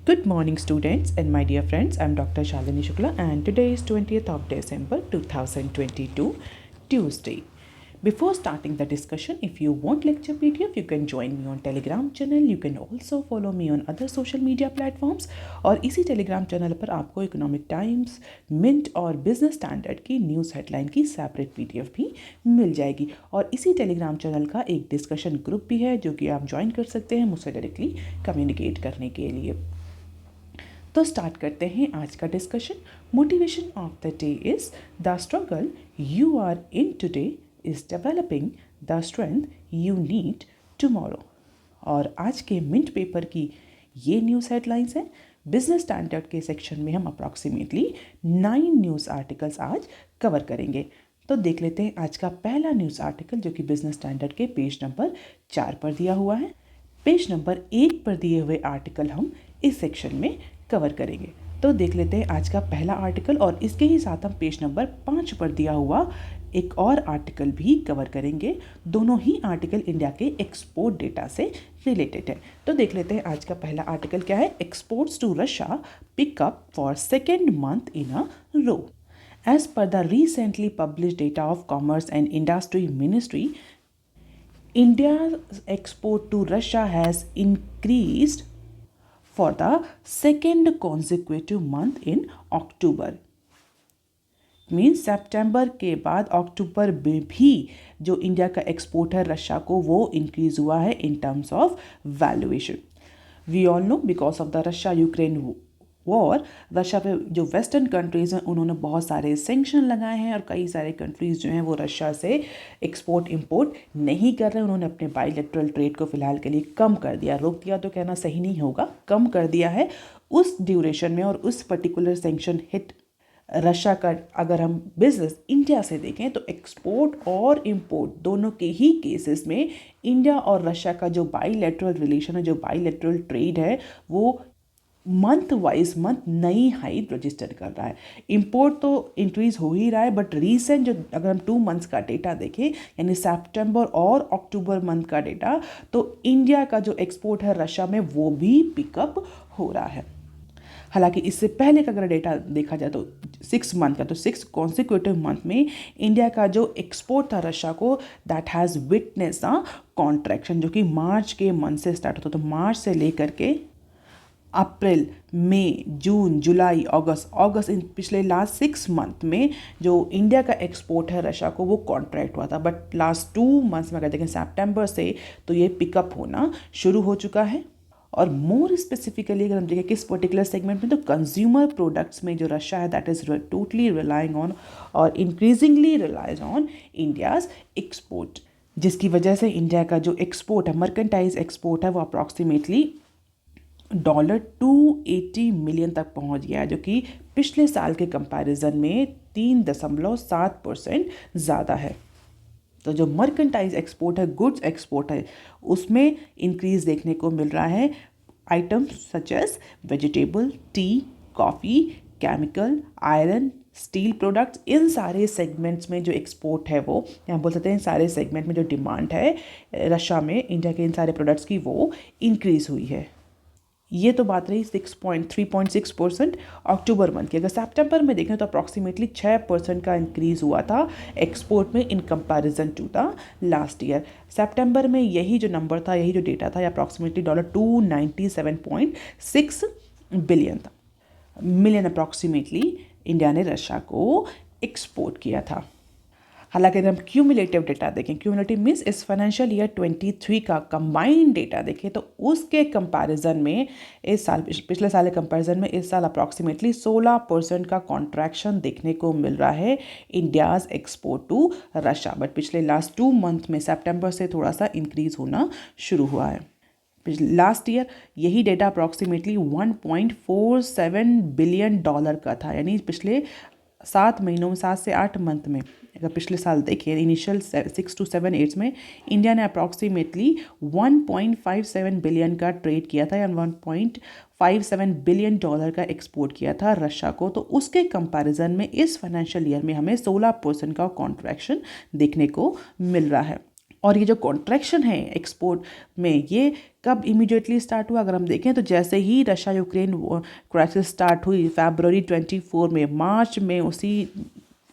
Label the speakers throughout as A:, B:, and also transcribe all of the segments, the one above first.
A: Good morning, students and my dear friends. I'm Dr. Shalini Shukla, and today is 20th of December 2022, Tuesday. Before starting the discussion, if you want lecture PDF, you can join me on Telegram channel. You can also follow me on other social media platforms. और इसी Telegram channel पर आपको economic times, mint और business standard की news headline की separate PDF भी मिल जाएगी। और इसी Telegram चैनल का एक डिस्कशन ग्रुप भी है जो कि आप ज्वाइन कर सकते हैं मुझसे डायरेक्टली कम्युनिकेट करने के लिए। तो स्टार्ट करते हैं आज का discussion. Motivation of the day is the struggle you are in today is developing the strength you need tomorrow. और आज के मिंट पेपर की ये न्यूज़ हेडलाइंस हैं। बिजनेस स्टैंडर्ड के सेक्शन में हम अप्रॉक्सीमेटली 9 न्यूज़ आर्टिकल्स आज कवर करेंगे। तो देख लेते हैं आज का पहला न्यूज़ आर्टिकल जो कि बिजनेस स्टैंडर्ड के पेज नंबर 4 पर दिया हुआ है। पेज नंबर 1 पर दिए हुए आर्टिकल हम इस सेक्शन में कवर करेंगे। तो देख लेते हैं आज का पहला आर्टिकल और इसके ही साथ हम पेज नंबर 5 पर दिया हुआ एक और आर्टिकल भी कवर करेंगे। दोनों ही आर्टिकल इंडिया के एक्सपोर्ट डेटा से रिलेटेड है। तो देख लेते हैं आज का पहला आर्टिकल क्या है। Exports to Russia pick up for second month in a row. As per the recently published data of Commerce and Industry Ministry, India's export to Russia has increased for the second consecutive month in October. Means सितंबर के बाद अक्टूबर में भी जो India का export है Russia को वो इंक्रीज हुआ है in terms of valuation. We all know because of the Russia Ukraine war, Russia पे जो वेस्टर्न कंट्रीज़ हैं उन्होंने बहुत सारे सेंक्शन लगाए हैं और कई सारे कंट्रीज़ जो हैं वो रशिया से एक्सपोर्ट इंपोर्ट नहीं कर रहे हैं। उन्होंने अपने बायलैटरल ट्रेड को फिलहाल के लिए कम कर दिया, रोक दिया तो कहना सही नहीं होगा, कम कर दिया है। उस ड्यूरेशन में और उस पर्टिकुलर सेंक्शन हिट रशिया का अगर हम बिजनेस इंडिया से देखें तो एक्सपोर्ट और इंपोर्ट दोनों के ही केसेस में इंडिया और रशिया का जो बायलैटरल रिलेशन है, जो बायलैटरल ट्रेड है, वो मंथ वाइज मंथ नई हाई रजिस्टर कर रहा है। इंपोर्ट तो इंक्रीज हो ही रहा है, बट रीसेंट जो अगर हम 2 मंथ्स का डेटा देखें यानी सितंबर और अक्टूबर मंथ का डेटा, तो इंडिया का जो एक्सपोर्ट है रशिया में वो भी पिकअप हो रहा है। हालांकि इससे पहले का अगर डेटा देखा जाए तो 6 मंथ का, तो 6 कॉन्सिक्यूटिव मंथ में इंडिया का जो एक्सपोर्ट था रशिया को that has witness a contraction, जो कि मार्च के मंथ से स्टार्ट होता। तो मार्च से लेकर के अप्रैल, मई, जून, जुलाई, अगस्त इन पिछले लास्ट 6 मंथ में जो इंडिया का एक्सपोर्ट है रशिया को वो कॉन्ट्रैक्ट हुआ था। बट लास्ट 2 मंथ्स में अगर देखें सितंबर से तो ये पिकअप होना शुरू हो चुका है। और मोर स्पेसिफिकली अगर हम देखें किस पर्टिकुलर सेगमेंट में, तो कंज्यूमर प्रोडक्ट्स में जो रशिया है that is totally relying on और increasingly relies on India's export, जिसकी वजह से इंडिया का जो एक्सपोर्ट है, मर्केंटाइज एक्सपोर्ट है, वो अप्रॉक्सीमेटली $280 मिलियन तक पहुंच गया है, जो कि पिछले साल के कंपैरिजन में 3.7% ज़्यादा है। तो जो मर्केंटाइज एक्सपोर्ट है, गुड्स एक्सपोर्ट है, उसमें इंक्रीज देखने को मिल रहा है। Items such as vegetable, tea, coffee, chemical, iron, steel products, इन सारे सेगमेंट्स में जो एक्सपोर्ट है वो, यहाँ बोल सकते हैं सारे सेगमेंट में जो डिमांड है रशिया में इंडिया के इन सारे प्रोडक्ट्स की वो इंक्रीज हुई है। ये तो बात रही 3.6% अक्टूबर मंथ की। अगर सितंबर में देखें तो अप्रॉक्सीमेटली 6% का इंक्रीज़ हुआ था एक्सपोर्ट में in comparison to the last year. सितंबर में यही जो नंबर था, यही जो डेटा था, अप्रॉक्सीमेटली $297.6 बिलियन था, मिलियन अप्रॉक्सीमेटली इंडिया ने रशिया को एक्सपोर्ट किया था। हालांकि अगर हम क्यूमुलेटिव डेटा देखें, क्यूमुलेटिव मीन्स इस फाइनेंशियल ईयर 23 का कंबाइंड डेटा देखें, तो उसके कंपैरिजन में इस साल, पिछले साल के कंपैरिजन में इस साल अप्रॉक्सीमेटली 16% का कॉन्ट्रैक्शन देखने को मिल रहा है India's export to Russia. But पिछले लास्ट 2 मंथ में सितंबर से थोड़ा सा इंक्रीज होना शुरू हुआ है। लास्ट ईयर यही डेटा अप्रॉक्सीमेटली $1.47 बिलियन का था, यानी पिछले 7 महीनों में, 7 से 8 मंथ में अगर पिछले साल देखिए इनिशियल 6 to 7 8 में इंडिया ने अप्रॉक्सीमेटली 1.57 बिलियन का ट्रेड किया था या 1.57 बिलियन डॉलर का एक्सपोर्ट किया था रशिया को। तो उसके कंपैरिजन में इस फाइनेंशियल ईयर में हमें 16% का कॉन्ट्रैक्शन देखने को मिल रहा है। और ये जो कॉन्ट्रैक्शन है एक्सपोर्ट में, ये कब इमीडिएटली स्टार्ट हुआ? अगर हम देखें तो जैसे ही रशिया यूक्रेन क्राइसिस स्टार्ट हुई फरवरी 24 में, मार्च में उसी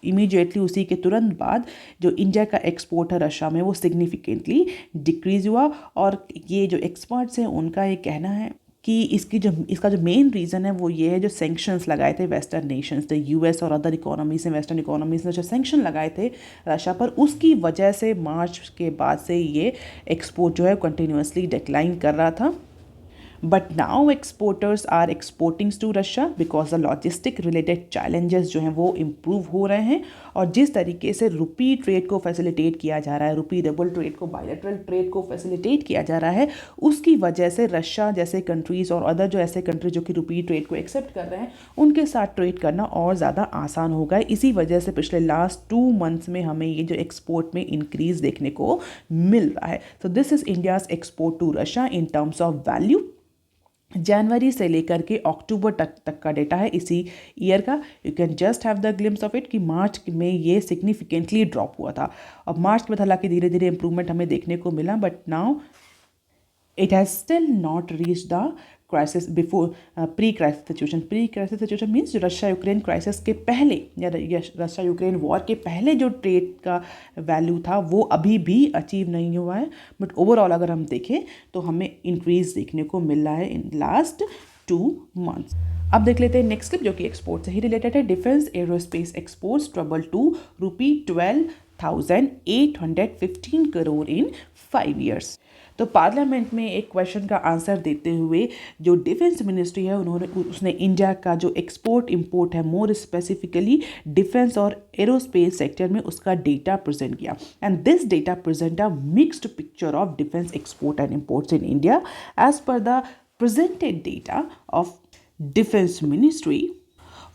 A: इमीडिएटली उसी के तुरंत बाद जो इंडिया का एक्सपोर्ट है रशिया में वो सिग्निफिकेंटली डिक्रीज़ हुआ। और ये जो एक्सपर्ट्स हैं उनका ये कहना है कि इसका जो मेन रीज़न है वो ये है, जो सैंक्शंस लगाए थे वेस्टर्न नेशंस, द यूएस और अदर इकोनॉमीज ने, वेस्टर्न इकोनॉमीज ने जो सैंक्शन लगाए थे रशिया पर, उसकी वजह से मार्च के बाद से ये एक्सपोर्ट जो है कंटिन्यूसली डिक्लाइन कर रहा था। But now exporters are exporting to Russia because the logistic related challenges जो हैं वो improve हो रहे हैं। और जिस तरीके से रुपी ट्रेड को फैसिलिटेट किया जा रहा है, रुपी डबल ट्रेड को, बायलैटरल ट्रेड को फैसिलिटेट किया जा रहा है, उसकी वजह से रशिया जैसे कंट्रीज़ और अदर जो ऐसे कंट्री जो कि रुपी ट्रेड को एक्सेप्ट कर रहे हैं उनके साथ ट्रेड करना और ज़्यादा आसान होगा। इसी वजह से पिछले लास्ट 2 मंथ्स में हमें ये जो एक्सपोर्ट में इंक्रीज़ देखने को मिल रहा है। तो this is India's export to Russia in terms of value. जनवरी से लेकर के अक्टूबर तक का डेटा है इसी ईयर का। You can just have the glimpse of it कि मार्च में ये सिग्निफिकेंटली ड्रॉप हुआ था। अब मार्च में हालांकि धीरे धीरे इंप्रूवमेंट हमें देखने को मिला, but now it has still not reach the crisis before pre crisis situation. Pre crisis situation means जो रशिया यूक्रेन क्राइसिस के पहले या रशिया यूक्रेन वॉर के पहले जो ट्रेड का वैल्यू था वो अभी भी अचीव नहीं हुआ है। बट ओवरऑल अगर हम देखें तो हमें इंक्रीज देखने को मिल रहा है इन लास्ट 2 मंथ्स। अब देख लेते हैं नेक्स्ट क्लिप जो कि एक्सपोर्ट से ही रिलेटेड है। Defence aerospace exports treble to ₹12,815 crore in 5 years. तो पार्लियामेंट में एक क्वेश्चन का आंसर देते हुए जो डिफेंस मिनिस्ट्री है उसने इंडिया का जो एक्सपोर्ट इंपोर्ट है, मोर स्पेसिफिकली डिफेंस और एरोस्पेस सेक्टर में, उसका डेटा प्रेजेंट किया। And this data present a mixed picture of defence export and imports in India as per the presented data of defense ministry.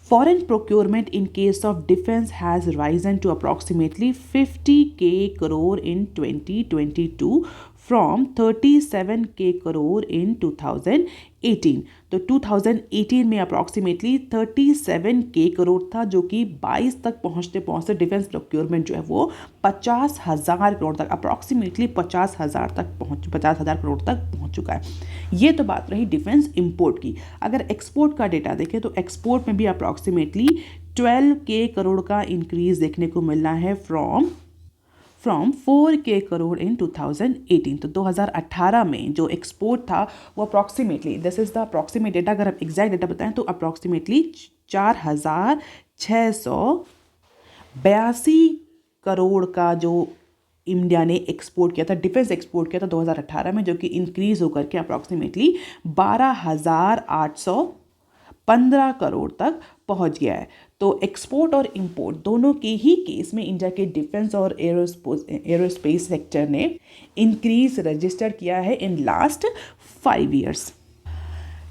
A: Foreign procurement in case of defense has risen to approximately 50k crore in 2022 from 37k crore in 2018। तो 2018 में approximately 37k crore था, जो कि 22 तक पहुँचते पहुँचते defence procurement जो है वो 50,000 करोड़ तक, अप्रॉक्सीमेटली 50,000 करोड़ तक पहुँच चुका है। ये तो बात रही डिफेंस इंपोर्ट की। अगर एक्सपोर्ट का डेटा देखें तो एक्सपोर्ट में भी अप्रॉक्सीमेटली 12k करोड़ का इंक्रीज देखने को मिलना है फ्रॉम 4k करोड़ इन 2018। तो 2018 में जो एक्सपोर्ट था वो approximately, this is the approximate data, अगर आप एग्जैक्ट डेटा बताएं तो अप्रॉक्सीमेटली 4,682 करोड़ का जो इंडिया ने एक्सपोर्ट किया था, डिफेंस एक्सपोर्ट किया था 2018 में, जो कि इंक्रीज होकर के अप्रॉक्सीमेटली 12,815 करोड़ तक पहुंच गया है। तो एक्सपोर्ट और इंपोर्ट दोनों के ही केस में इंडिया के डिफेंस और एरोस्पेस सेक्टर ने इंक्रीज रजिस्टर किया है in last 5 years.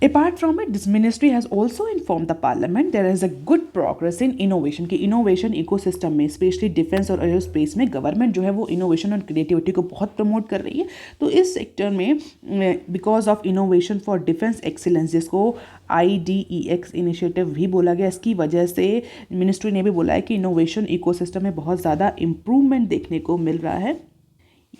A: Apart from it, this ministry has also informed the parliament there is a good progress in innovation कि innovation ecosystem में, स्पेशली डिफेंस और aerospace में, government जो है वो इनोवेशन और क्रिएटिविटी को बहुत प्रमोट कर रही है। तो इस सेक्टर में because of innovation for defence excellence, जिसको IDEX इनिशिएटिव भी बोला गया, इसकी वजह से मिनिस्ट्री ने भी बोला है कि इनोवेशन इकोसिस्टम में बहुत ज़्यादा इम्प्रूवमेंट देखने को मिल रहा है।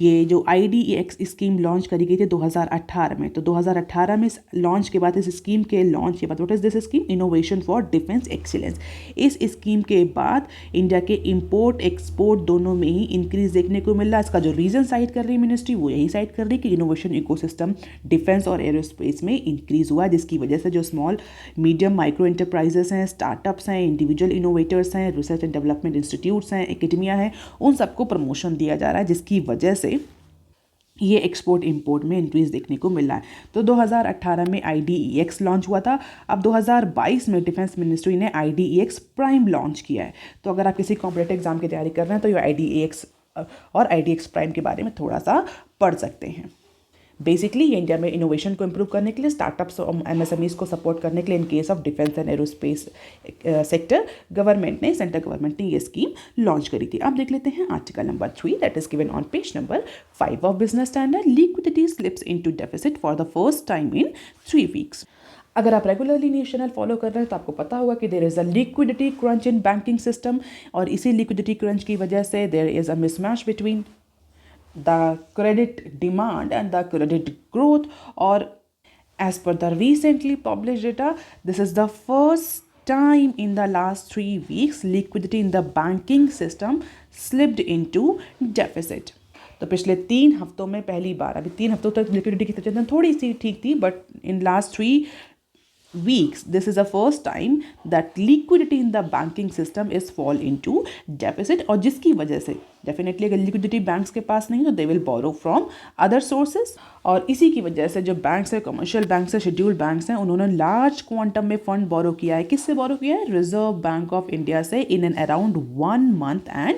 A: ये जो IDEX स्कीम लॉन्च करी गई थी 2018 में, तो 2018 में लॉन्च के बाद, इस स्कीम के लॉन्च के बाद, what is this scheme? Innovation for defence excellence. इस स्कीम के बाद इंडिया के इंपोर्ट एक्सपोर्ट दोनों में ही इंक्रीज देखने को मिल रहा है। इसका जो रीज़न साइड कर रही है मिनिस्ट्री वो यही साइड कर रही है कि इनोवेशन इकोसिस्टम डिफेंस और एरोस्पेस में इंक्रीज हुआ है, जिसकी वजह से जो स्मॉल मीडियम माइक्रो एंटरप्राइजेस हैं, स्टार्टअप्स हैं, इंडिविजुअल इनोवेटर्स हैं, रिसर्च एंड डेवलपमेंट इंस्टीट्यूट्स हैं, एकेडमिया है, उन सबको प्रमोशन दिया जा रहा है, जिसकी वजह से ये एक्सपोर्ट इंपोर्ट में इंक्रीज देखने को मिल रहा है। तो 2018 में IDEX लॉन्च हुआ था। अब 2022 में डिफेंस मिनिस्ट्री ने IDEX प्राइम लॉन्च किया है। तो अगर आप किसी कॉम्पिटिटिव एग्जाम की तैयारी कर रहे हैं तो ये IDEX और IDEX प्राइम के बारे में थोड़ा सा पढ़ सकते हैं। बेसिकली ये इंडिया में इनोवेशन को इम्प्रूव करने के लिए, स्टार्टअप्स और MSMEs को सपोर्ट करने के लिए in case of defence and aerospace sector, government ने, सेंट्रल गवर्नमेंट ने ये स्कीम लॉन्च करी थी। अब देख लेते हैं article number 3 that is given on page number 5 of Business standard. Liquidity slips into deficit for the first time in 3 weeks. अगर आप रेगुलरली न्यूज़ चैनल फॉलो कर रहे हैं तो आपको पता होगा कि there is a liquidity crunch in banking system, और इसी लिक्विडिटी क्रंच की वजह से there is a mismatch between the credit demand and the credit growth, or as per the recently published data, this is the first time in the last 3 weeks liquidity in the banking system slipped into deficit. तो पिछले 3 हफ्तों में पहली बार, अभी 3 हफ्तों तक liquidity की situation थोड़ी सी ठीक थी, but in last 3 weeks this is the first time that liquidity in the banking system is fall into deficit, और जिसकी वजह से डेफिनेटली अगर लिक्विडिटी बैंक्स के पास नहीं तो they will borrow from other sources, और इसी की वजह से जो बैंक्स है, कमर्शियल बैंक्स है, शेड्यूल्ड बैंक्स हैं, उन्होंने लार्ज क्वांटम में फंड बोरो किया है. किससे बोरो किया है? रिजर्व बैंक ऑफ इंडिया से in and around 1 month and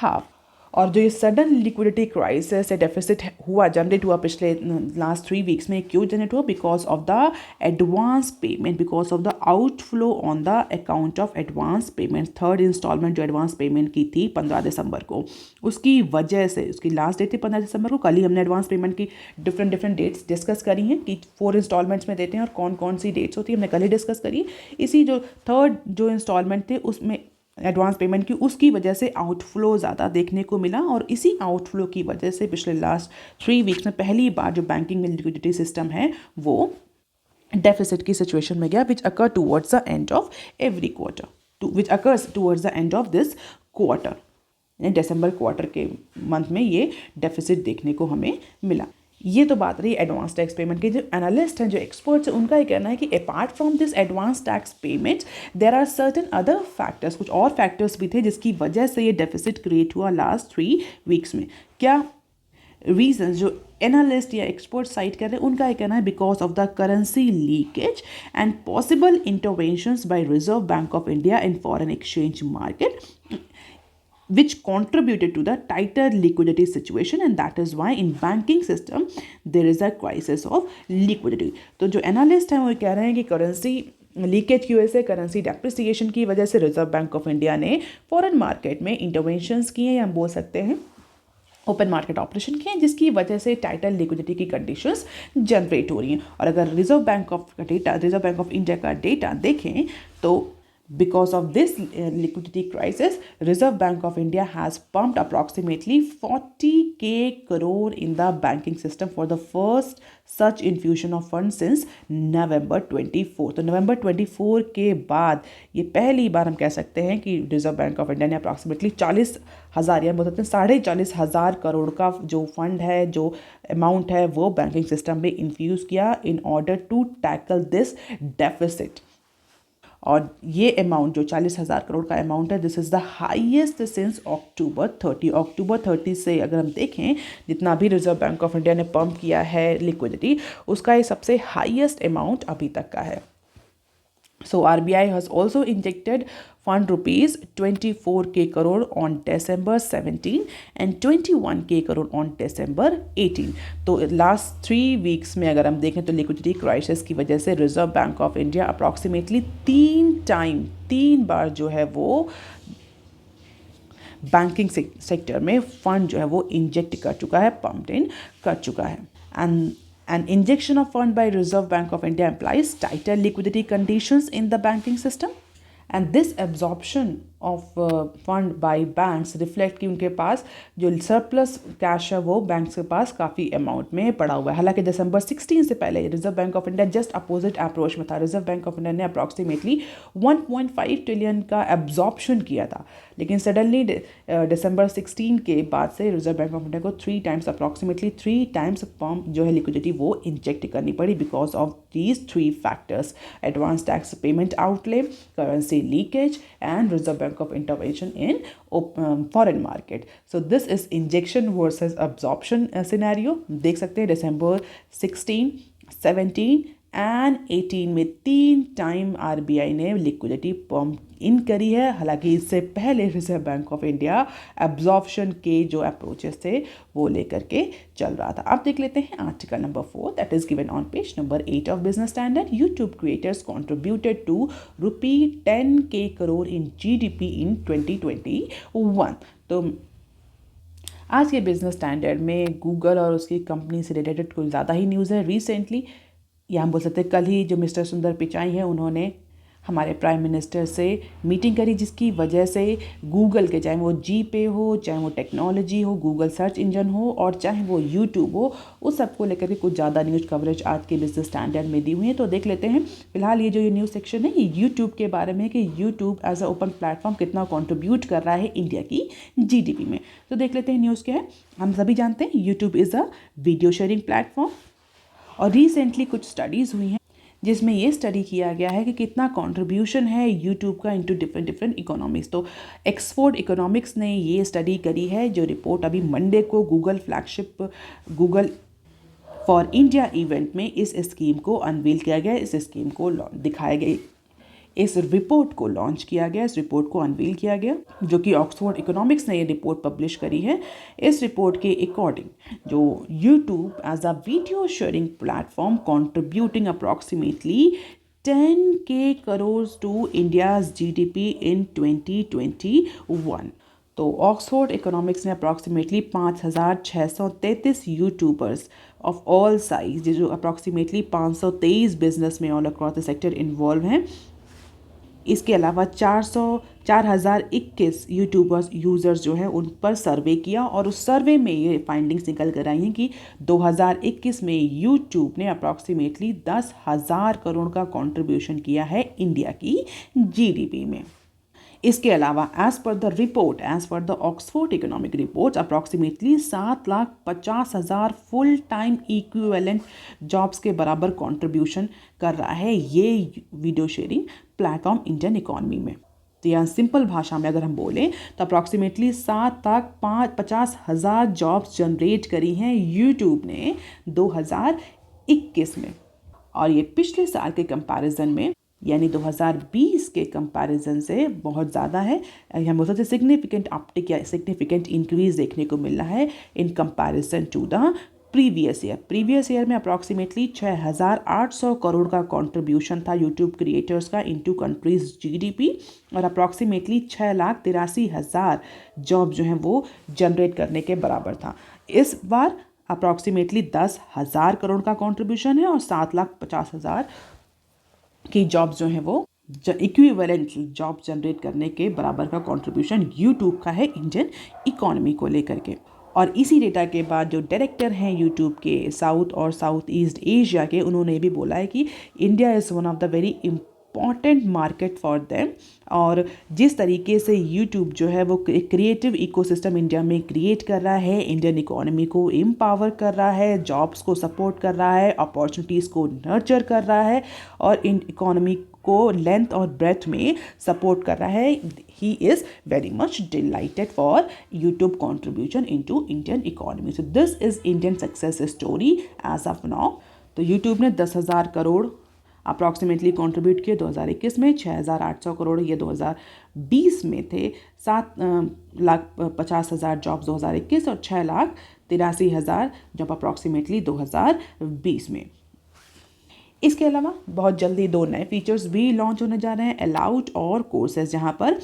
A: half. और जो ये सडन लिक्विडिटी क्राइसिस या डेफिसिट हुआ, जनरेट हुआ पिछले लास्ट 3 weeks में, क्यों जनरेट हुआ? Because of the advance payment, because of the outflow on the account of advance payment. Third instalment जो एडवांस पेमेंट की थी 15 दिसंबर को, उसकी वजह से, उसकी लास्ट डेट थी 15 दिसंबर को. कल ही हमने एडवांस पेमेंट की डिफरेंट डेट्स डिस्कस करी हैं कि 4 इंस्टॉलमेंट्स में देते हैं और कौन कौन सी डेट्स होती है, हमने कल ही डिस्कस करी. इसी जो थर्ड जो इंस्टॉलमेंट थे उसमें एडवांस पेमेंट की, उसकी वजह से आउटफ्लो ज़्यादा देखने को मिला, और इसी आउटफ्लो की वजह से पिछले लास्ट 3 weeks में पहली बार जो बैंकिंग में लिक्विडिटी सिस्टम है वो डेफिसिट की सिचुएशन में गया, which occur towards the end of every quarter, which occurs towards the end of this quarter. दिसंबर क्वार्टर के मंथ में ये डेफिसिट देखने को हमें मिला. ये तो बात रही एडवांस टैक्स पेमेंट की. जो एनालिस्ट हैं, जो एक्सपर्ट्स हैं, उनका ये कहना है कि apart from this advance tax payments there are certain other factors, कुछ और फैक्टर्स भी थे जिसकी वजह से ये डेफिसिट क्रिएट हुआ लास्ट 3 weeks में. क्या रीजंस जो एनालिस्ट या एक्सपर्ट साइट कर रहे हैं, उनका ये कहना है because of the currency leakage and possible interventions by Reserve Bank of India in foreign exchange market, which contributed to the tighter liquidity situation, and that is why in banking system there is a crisis of liquidity. तो जो analyst हैं वो कह रहे हैं कि currency leakage की वजह से, करेंसी डेप्रिसिएशन की वजह से रिजर्व बैंक ऑफ इंडिया ने फॉरेन मार्केट में इंटरवेंशंस किए, या हम बोल सकते हैं ओपन मार्केट ऑपरेशन किए, जिसकी वजह से टाइटल लिक्विडिटी की कंडीशंस जनरेट हो रही हैं. और अगर रिजर्व बैंक ऑफ इंडिया का डेटा देखें तो because of this liquidity crisis, Reserve Bank of India has pumped approximately 40k crore in the banking system for the first such infusion of funds since November 24. तो November 24 के बाद ये पहली बार हम कह सकते हैं कि रिजर्व बैंक ऑफ इंडिया ने अप्रॉक्सीमेटली 40,000 या बोल सकते हैं 40,500 करोड़ का जो फंड है, जो अमाउंट है, वो बैंकिंग सिस्टम में इन्फ्यूज़ किया in order to tackle this deficit. और ये अमाउंट जो 40,000 करोड़ का अमाउंट है, this is the highest since October 30. October 30 से अगर हम देखें जितना भी रिजर्व बैंक ऑफ इंडिया ने पंप किया है लिक्विडिटी, उसका ये सबसे हाईएस्ट अमाउंट अभी तक का है. So RBI has also injected fund rupees 24k crore on December 17 and 21k crore on December 18. तो लास्ट 3 weeks में अगर हम देखें तो लिक्विडिटी क्राइसिस की वजह से reserve Bank of India approximately 3 बार जो है वो बैंकिंग सेक्टर में फंड जो है वो इंजेक्ट कर चुका है, पम्प्ड इन कर चुका है. And an injection of fund by Reserve Bank of India implies tighter liquidity conditions in the banking system, and this absorption of fund by banks reflect कि उनके पास जो सरप्लस कैश है वो बैंक्स के पास काफ़ी अमाउंट में पड़ा हुआ है. हालांकि दिसंबर 16 से पहले reserve Bank of India just opposite approach में था. रिजर्व बैंक ऑफ इंडिया ने अप्रॉक्सीमेटली 1.5 ट्रिलियन का एब्जॉर्प्शन किया था, लेकिन सडनली दिसंबर 16 के बाद से रिजर्व बैंक ऑफ इंडिया को 3 टाइम्स पम्प जो है लिक्विडिटी वो इंजेक्ट करनी पड़ी because of these 3 factors: advance tax payment outlay, currency leakage and reserve bank of intervention in foreign market. So this is injection versus absorption scenario. देख सकते हैं December 16, 17 and 18 में 3 time RBI ने liquidity pump in करी है. हालांकि इससे पहले reserve Bank of India absorption के जो अप्रोचेस थे वो लेकर के चल रहा था. अब देख लेते हैं article number 4 that is given on page number 8 of Business Standard. YouTube creators contributed to ₹10k crore in GDP in 2021. तो आज के बिजनेस स्टैंडर्ड में गूगल और उसकी कंपनी से रिलेटेड कुछ ज़्यादा ही न्यूज़ है. रिसेंटली या हम बोल सकते हैं कल ही जो मिस्टर सुंदर पिचाई हैं उन्होंने हमारे प्राइम मिनिस्टर से मीटिंग करी, जिसकी वजह से गूगल के, चाहे वो जी पे हो, चाहे वो टेक्नोलॉजी हो, गूगल सर्च इंजन हो, और चाहे वो यूट्यूब हो, उस सबको लेकर के कुछ ज़्यादा न्यूज़ कवरेज आज के बिजनेस स्टैंडर्ड में दी हुई है। तो देख लेते हैं फिलहाल ये जो ये न्यूज़ सेक्शन है ये यूट्यूब के बारे में, कि YouTube as a open platform कितना कॉन्ट्रीब्यूट कर रहा है इंडिया की जीडीपी में। तो देख लेते हैं न्यूज़ क्या है। हम सभी जानते हैं YouTube is a video sharing platform, और रिसेंटली कुछ स्टडीज़ हुई हैं जिसमें ये स्टडी किया गया है कि कितना कंट्रीब्यूशन है यूट्यूब का इनटू डिफरेंट इकोनॉमिक्स। तो एक्सफोर्ड इकोनॉमिक्स ने ये स्टडी करी है, जो रिपोर्ट अभी मंडे को Google flagship Google for India event में इस स्कीम को अनवील किया गया, इस स्कीम को दिखाया गया, इस रिपोर्ट को लॉन्च किया गया, इस रिपोर्ट को अनवील किया गया, जो कि ऑक्सफोर्ड इकोनॉमिक्स ने ये रिपोर्ट पब्लिश करी है। इस रिपोर्ट के अकॉर्डिंग जो YouTube as a video sharing platform contributing approximately 10K crore to India's GDP in 2021। तो ऑक्सफोर्ड इकोनॉमिक्स ने approximately 5,633 YouTubers of all size, जो अप्रॉक्सीमेटली 523 बिजनेस में all across the sector involve हैं, इसके अलावा 4,021 यूट्यूबर्स यूज़र्स जो हैं उन पर सर्वे किया, और उस सर्वे में ये फाइंडिंग्स निकल कर आई हैं कि 2021 में यूट्यूब ने अप्रॉक्सीमेटली 10,000 करोड़ का कंट्रीब्यूशन किया है इंडिया की जीडीपी में। इसके अलावा as per the Oxford Economic report approximately 7,50,000 full time equivalent jobs के बराबर कंट्रीब्यूशन कर रहा है ये video sharing platform Indian economy में। तो यहाँ सिंपल भाषा में अगर हम बोलें तो अप्रॉक्सीमेटली 7,50,000 जॉब्स जनरेट करी हैं यूट्यूब ने 2021 में, और ये पिछले साल के कंपैरिजन में यानी 2020 के कंपैरिजन से बहुत ज़्यादा है। हम बोल सकते हैं सिग्निफिकेंट अपटिक या सिग्निफिकेंट इंक्रीज देखने को मिल रहा है in comparison to the previous year में अप्रॉक्सीमेटली 6,800 करोड़ का कंट्रीब्यूशन था यूट्यूब क्रिएटर्स का इनटू कंट्रीज जीडीपी, और अप्रॉक्सीमेटली 6,83,000 जॉब जो हैं वो जनरेट करने के बराबर था। इस बार अप्रॉक्सीमेटली 10,000 करोड़ का कंट्रीब्यूशन है, और 7,50,000 की जॉब्स जो हैं वो इक्विवेलेंट जॉब जनरेट करने के बराबर का कंट्रीब्यूशन यूट्यूब का है इंडियन इकोनॉमी को लेकर के। और इसी डेटा के बाद जो डायरेक्टर हैं यूट्यूब के साउथ और साउथ ईस्ट एशिया के, उन्होंने भी बोला है कि India is one of the very important market for them, और जिस तरीके से यूट्यूब जो है वो एक क्रिएटिव इकोसिस्टम इंडिया में क्रिएट कर रहा है, इंडियन इकोनॉमी को एम्पावर कर रहा है, जॉब्स को सपोर्ट कर रहा है, अपॉर्चुनिटीज़ को नर्चर कर रहा है, और इन इकोनॉमी को लेंथ और ब्रेथ में सपोर्ट कर रहा है। He is very much delighted for YouTube contribution into Indian economy. So this is Indian success story as of now. तो यूट्यूब ने 10,000 करोड़ अप्रॉक्सीमेटली कंट्रीब्यूट किए 2021 में, 6,800 करोड़ ये 2020 में थे, 7,50,000 जॉब्स 2021 और 6,83,000 जॉब अप्रॉक्सीमेटली 2020 में। इसके अलावा बहुत जल्दी 2 नए फीचर्स भी लॉन्च होने जा रहे हैं, अलाउड और कोर्सेज, जहां पर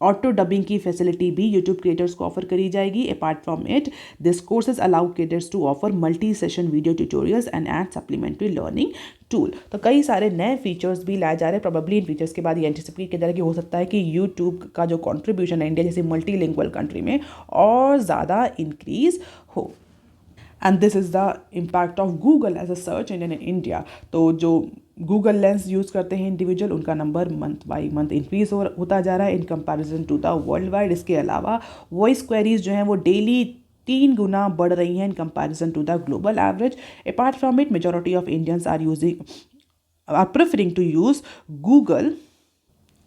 A: ऑटो डबिंग की फैसिलिटी भी यूट्यूब क्रिएटर्स को ऑफर करी जाएगी। Apart from it this courses allow creators to offer multi session video tutorials and add supplementary learning tool. तो कई सारे नए फीचर्स भी लाए जा रहे हैं। प्रोबेबली इन फीचर्स के बाद ये एंटिसिपेट किया जा रहा है कि हो सकता है कि यूट्यूब का जो कॉन्ट्रीब्यूशन है इंडिया जैसी मल्टीलिंगुअल कंट्री में और ज़्यादा इंक्रीज हो। And this is the impact of Google as a search engine in India. तो जो गूगल लेंस यूज़ करते हैं इंडिविजुअल, उनका number month by month increase होता जा रहा है in comparison to the world wide. इसके अलावा वॉइस क्वेरीज जो हैं वो डेली 3 गुना बढ़ रही हैं in comparison to the global average. Apart from it majority of Indians are preferring to use Google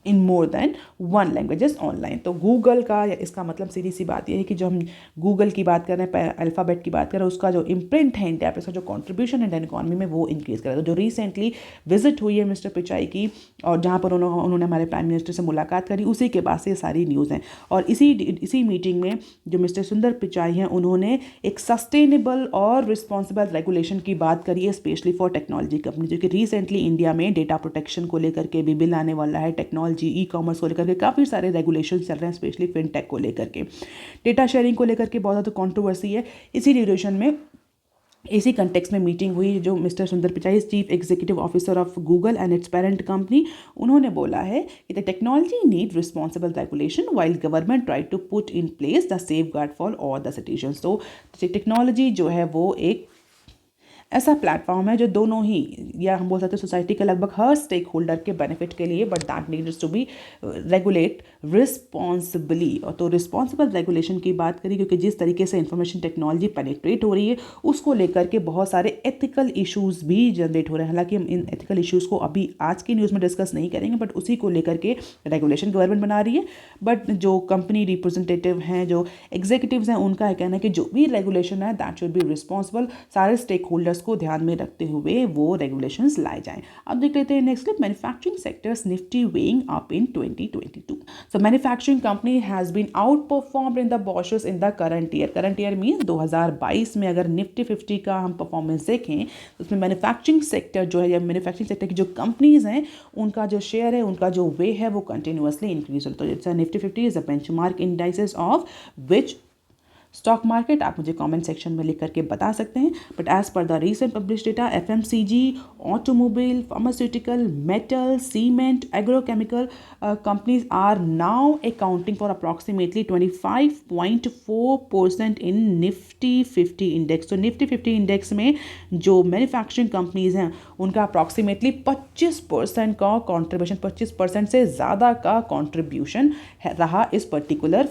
A: in more than 1 languages online. तो Google का, इसका मतलब सीधी सी बात यह है कि जो हम गूगल की बात कर रहे हैं, अल्फ़ाबेट की बात कर रहे हैं, उसका जो इम्प्रिंट है इंडिया पे, उसका जो कंट्रीब्यूशन है इंडियन इकोनॉमी में वो इंक्रीज़ कर रहा है। तो जो रिसेंटली विजिट हुई है मिस्टर पिचाई की, और जहाँ पर उन्होंने हमारे प्राइम मिनिस्टर से मुलाकात करी, उसी के बाद से ये सारी न्यूज़ हैं। और इसी मीटिंग में जो मिस्टर सुंदर पिचाई हैं, उन्होंने एक सस्टेनेबल और रिस्पॉन्सिबल रेगुलेशन की बात करी है, स्पेशली फॉर टेक्नोलॉजी कंपनी, जो कि रिसेंटली इंडिया में डेटा प्रोटेक्शन को लेकर के भी बिल आने वाला है, टेक्नोलॉजी ई कॉमर्स को लेकर के काफ़ी सारे रेगुलेशन चल रहे हैं, स्पेशली फिनटेक को लेकर के, डेटा शेयरिंग को लेकर के बहुत ज़्यादा कंट्रोवर्सी है। इसी ड्यूरेशन में इसी कंटेक्स में मीटिंग हुई जो mister Sundar Pichai chief executive officer of Google and its parent company, उन्होंने बोला है कि the technology need responsible regulation while government try to put in place the safeguard for all the citizens. तो technology जो है वो एक ऐसा प्लेटफॉर्म है जो दोनों ही, या हम बोल सकते हैं सोसाइटी के लगभग हर स्टेक होल्डर के बेनिफिट के लिए, but that needs to be regulate responsibly. और तो रिस्पॉन्सिबल रेगुलेशन की बात करी क्योंकि जिस तरीके से इंफॉर्मेशन टेक्नोलॉजी पेनिट्रेट हो रही है उसको लेकर के बहुत सारे एथिकल इश्यूज भी जनरेट हो रहे हैं। हालांकि हम इन एथिकल इश्यूज को अभी आज की न्यूज़ में डिस्कस नहीं करेंगे, बट उसी को लेकर के रेगुलेशन गवर्नमेंट बना रही है। बट जो कंपनी रिप्रेजेंटेटिव हैं, जो एग्जीक्यूटिव्स हैं, उनका कहना है कि जो भी रेगुलेशन है दैट शुड बी रिस्पॉन्सिबल, सारे स्टेक होल्डर्स को ध्यान में रखते हुए वो रेगुलेशंस लाए जाएं। अब देख लेते हैं next clip, manufacturing sectors Nifty weighing up in 2022। So manufacturing company has been outperformed in the bourses in the current year. Current year means 2022 में अगर निफ्टी 50 का हम परफॉर्मेंस देखें तो उसमें मैन्युफैक्चरिंग सेक्टर जो है, या मैन्युफैक्चरिंग सेक्टर की जो कंपनीज हैं उनका जो शेयर है, उनका जो वे है वो कंटिन्यूअसली इंक्रीज होता है। तो Nifty 50 is a benchmark indices of which stock market, आप मुझे कमेंट सेक्शन में लिख करके बता सकते हैं। But as per the recent publish data, FMCG, automobile, pharmaceutical, metal, cement, agrochemical companies are now accounting for approximately 25.4% in Nifty 50 index. तो Nifty 50 index में जो मैन्युफैक्चरिंग कंपनीज हैं उनका अप्रॉक्सीमेटली 25% का कॉन्ट्रीब्यूशन, 25% से ज़्यादा का कॉन्ट्रीब्यूशन रहा इस पर्टिकुलर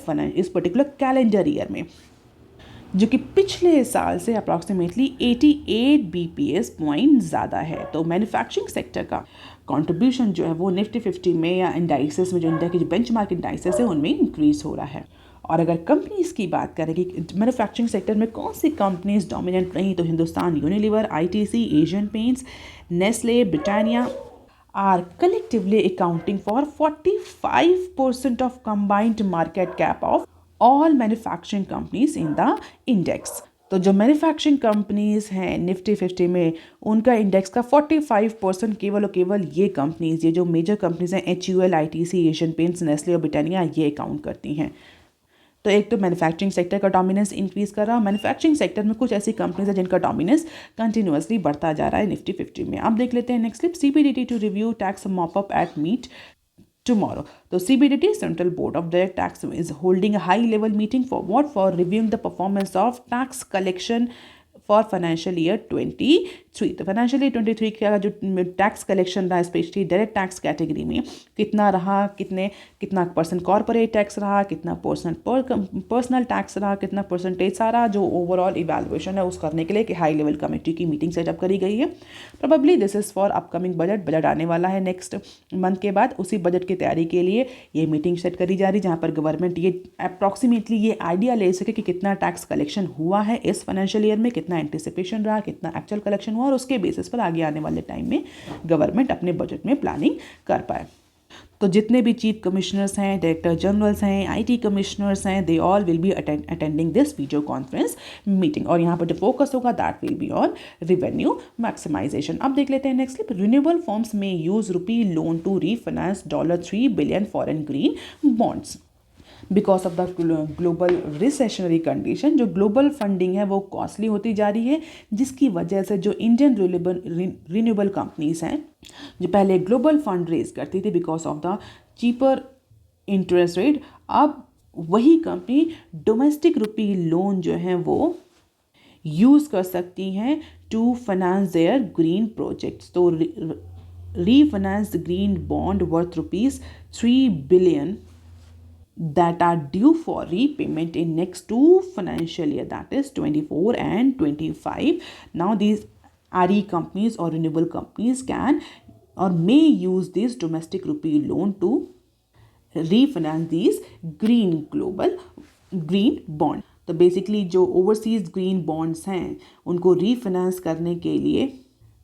A: कैलेंडर ईयर में, जो कि पिछले साल से अप्रॉक्सीमेटली 88 BPS पॉइंट ज़्यादा है। तो मैन्युफैक्चरिंग सेक्टर का कंट्रीब्यूशन जो है वो निफ्टी 50 में या इंडाइसेस में, जो इंडिया के जो बेंचमार्क इंडाइसेस है उनमें इंक्रीज हो रहा है। और अगर कंपनीज की बात करें कि मैन्युफैक्चरिंग सेक्टर में कौन सी कंपनीज डोमिनेंट रही, तो Hindustan Unilever, ITC, Asian paints, Nestle, Britannia are collectively accounting for 45% of combined market cap of all manufacturing companies in the index। तो जो मैन्युफैक्चरिंग कंपनीज हैं निफ्टी 50 में उनका इंडेक्स का 45% केवल और केवल ये कंपनीज, ये जो मेजर कंपनीज हैं HUL, ITC, Asian paints, Nestle और ब्रिटानिया, ये अकाउंट करती हैं। तो एक तो मैन्युफैक्चरिंग सेक्टर का डोमिनेंस इंक्रीज कर रहा है। मैन्युफैक्चरिंग सेक्टर में कुछ ऐसी कंपनीज है जिनका डोमिनेंस कंटिन्यूअसली बढ़ता जा रहा है निफ्टी 50 में। अब देख लेते हैं next clip, CBDT to review tax mop up at meet tomorrow. So CBDT, Central Board of Direct Tax, is holding a high-level meeting for what? For reviewing the performance of tax collection for financial year 23। तो financial year 23 का जो tax collection रहा specially direct tax category में कितना रहा, कितना percent corporate tax रहा, कितना परसेंट पर्सनल टैक्स रहा, कितना परसेंटेज सारा जो ओवरऑल इवैल्यूएशन है उस करने के लिए कि हाई लेवल कमेटी की मीटिंग सेटअप करी गई है। Probably this is for upcoming budget आने वाला है नेक्स्ट मंथ के बाद, उसी बजट की तैयारी के लिए ये मीटिंग सेट करी जा रही, जहाँ पर गवर्नमेंट ये अप्रॉक्सीमेटली ये आइडिया ले सके कि कितना टैक्स कलेक्शन हुआ है इस फाइनेंशियल ईयर में, कितना एंटिसिपेशन रहा, कितना एक्चुअल कलेक्शन हुआ, और उसके बेसिस पर आगे आने वाले टाइम में गवर्नमेंट अपने बजट में प्लानिंग कर पाए। तो जितने भी चीफ कमिश्नर्स हैं, डायरेक्टर जनरल्स हैं, IT कमिश्नर्स हैं, they all will be attending this video conference meeting, और यहाँ पर जो फोकस होगा that will be on revenue maximisation. अब देख लेते हैं नेक्स्ट क्लिप, रिन्यूएबल फर्म्स में use rupee loan to refinance $3 billion foreign green bonds because of the global recessionary condition. जो ग्लोबल फंडिंग है वो कॉस्टली होती जा रही है, जिसकी वजह से जो इंडियन रिन्यूएबल कंपनीज हैं जो पहले ग्लोबल फंड रेज करती थी because of the cheaper interest rate, अब वही कंपनी डोमेस्टिक रुपी लोन जो है वो यूज़ कर सकती हैं to finance their green projects. तो refinance green bond worth ₹3 billion that are due for repayment in next 2 financial year, that is 24 and 25. Now these RE companies or renewable companies can or may use this domestic rupee loan to refinance these green bond। तो basically जो overseas green bonds हैं उनको refinance करने के लिए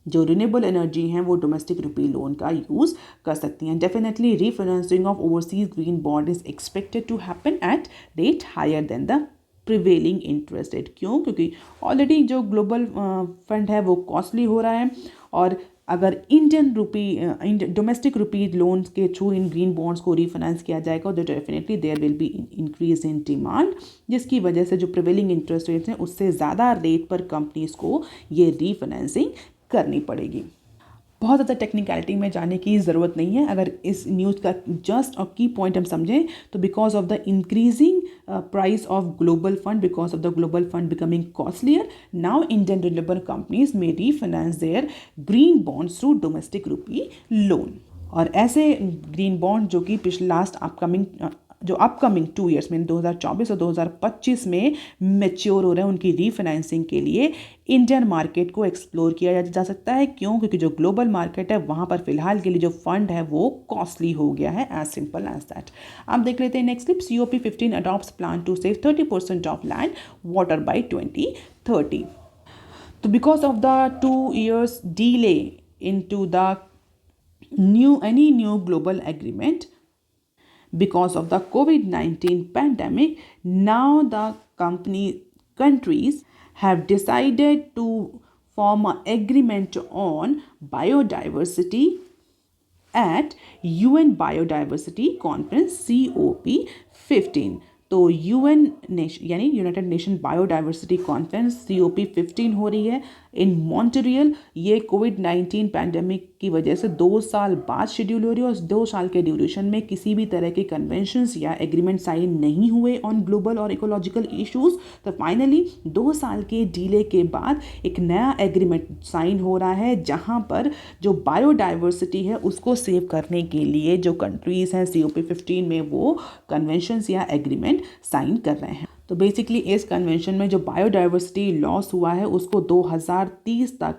A: जो renewable energy हैं वो डोमेस्टिक रुपी लोन का यूज़ कर सकती हैं। Definitely refinancing of overseas green bond is expected to happen at rate higher than the prevailing interest rate. क्यों? क्योंकि ऑलरेडी जो ग्लोबल फंड है वो कॉस्टली हो रहा है, और अगर डोमेस्टिक रुपी लोन्स के थ्रू इन ग्रीन बॉन्ड्स को रीफाइनेंस किया जाएगा तो definitely there will be increase in demand, जिसकी वजह से जो प्रिवेलिंग इंटरेस्ट रेट्स हैं उससे ज़्यादा रेट पर कंपनीज़ को ये रीफाइनेंसिंग करनी पड़ेगी। बहुत ज़्यादा टेक्निकलिटी में जाने की ज़रूरत नहीं है। अगर इस न्यूज़ का जस्ट और की पॉइंट हम समझें तो because of the increasing price of global fund, because of the global fund becoming costlier, now Indian renewable companies में refinance their green bonds through domestic rupee loan. और ऐसे ग्रीन बॉन्ड जो कि अपकमिंग 2 ईयर्स में 2024 और 2025 में mature हो रहे हैं, उनकी रीफाइनेंसिंग के लिए इंडियन मार्केट को एक्सप्लोर किया जा सकता है। क्यों? क्योंकि जो ग्लोबल मार्केट है वहाँ पर फिलहाल के लिए जो फंड है वो कॉस्टली हो गया है, एज सिंपल एज दैट। अब देख लेते हैं next clip. COP15 adopts plan to save 30% of land water by 2030। तो because of the 2 years delay into the any new global agreement, because of the COVID-19 pandemic, now the countries have decided to form an agreement on biodiversity at UN Biodiversity Conference COP15। तो UN यानी United nation biodiversity conference COP15 हो रही है इन Montreal. ये कोविड-19 pandemic की वजह से 2 साल बाद शेड्यूल हो रही है और 2 साल के ड्यूरेशन में किसी भी तरह के कन्वेंशंस या एग्रीमेंट साइन नहीं हुए ऑन ग्लोबल और इकोलॉजिकल इश्यूज। तो फाइनली 2 साल के डीले के बाद एक नया एग्रीमेंट साइन हो रहा है जहां पर जो बायोडाइवर्सिटी है उसको सेव करने के लिए जो कंट्रीज़ हैं COP15 में वो कन्वेंशंस या एग्रीमेंट साइन कर रहे हैं। तो बेसिकली इस कन्वेंशन में जो बायोडाइवर्सिटी लॉस हुआ है उसको 2030 तक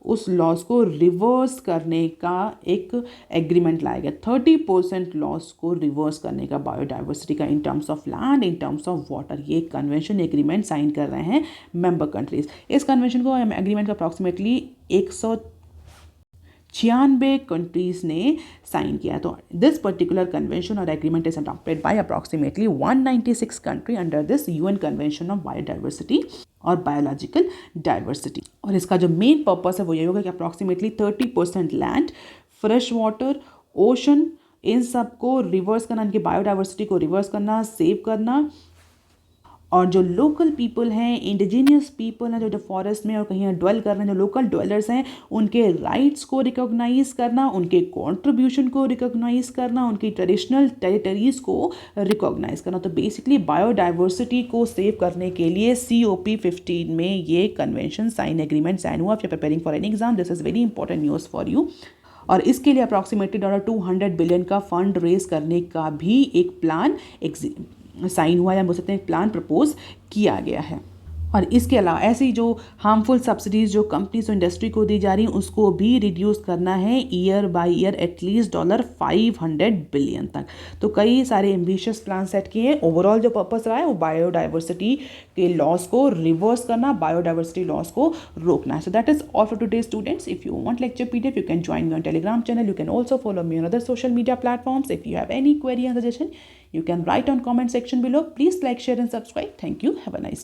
A: उस लॉस को रिवर्स करने का एक एग्रीमेंट लाया गया। 30% लॉस को रिवर्स करने का बायोडाइवर्सिटी का इन terms of land, in terms of water, ये कन्वेंशन एग्रीमेंट साइन कर रहे हैं मेंबर कंट्रीज। इस कन्वेंशन को एग्रीमेंट का अप्रॉक्सीमेटली 196 कंट्रीज ने साइन किया। तो दिस पर्टिकुलर कन्वेंशन और agreement is adopted by approximately 196 country under this UN convention of biodiversity और बायोलॉजिकल डाइवर्सिटी। और इसका जो मेन पर्पस है वो ये होगा कि approximately 30% land, fresh water, ocean, इन सब को रिवर्स करना, इनकी बायोडाइवर्सिटी को रिवर्स करना, सेव करना। और जो लोकल पीपल हैं, इंडिजीनियस पीपल हैं जो फॉरेस्ट में और कहीं ड्वेल कर रहे हैं, जो लोकल ड्वेलर्स हैं, उनके राइट्स को रिकॉग्नाइज करना, उनके कॉन्ट्रीब्यूशन को रिकॉग्नाइज करना, उनकी ट्रेडिशनल टेरिटरीज को रिकॉग्नाइज करना। तो बेसिकली बायोडाइवर्सिटी को सेव करने के लिए COP15 में ये कन्वेंशन साइन एग्रीमेंट साइन हुआ। If you preparing for any exam, this is very important news for you. और इसके लिए अप्रॉक्सीमेटली $200 बिलियन का फंड रेज करने का भी एक प्लान साइन हुआ, या बोल सकते हैं प्लान प्रपोज किया गया है। और इसके अलावा ऐसी जो हार्मफुल सब्सिडीज़ जो कंपनीज और इंडस्ट्री को दी जा रही हैं उसको भी रिड्यूस करना है year by year at least $500 billion तक। तो कई सारे एम्बिशियस प्लान सेट किए हैं। ओवरऑल जो पर्पस रहा है वो बायोडाइवर्सिटी के लॉस को रिवर्स करना, बायोडाइवर्सिटी लॉस को रोकना है। So that is all for today students. If you want lecture PDF, you can join me on Telegram channel. You can also follow me on other social media platforms. If you have any query or suggestion, you can write on comment section below. Please like, share and subscribe. Thank you. Have a nice day.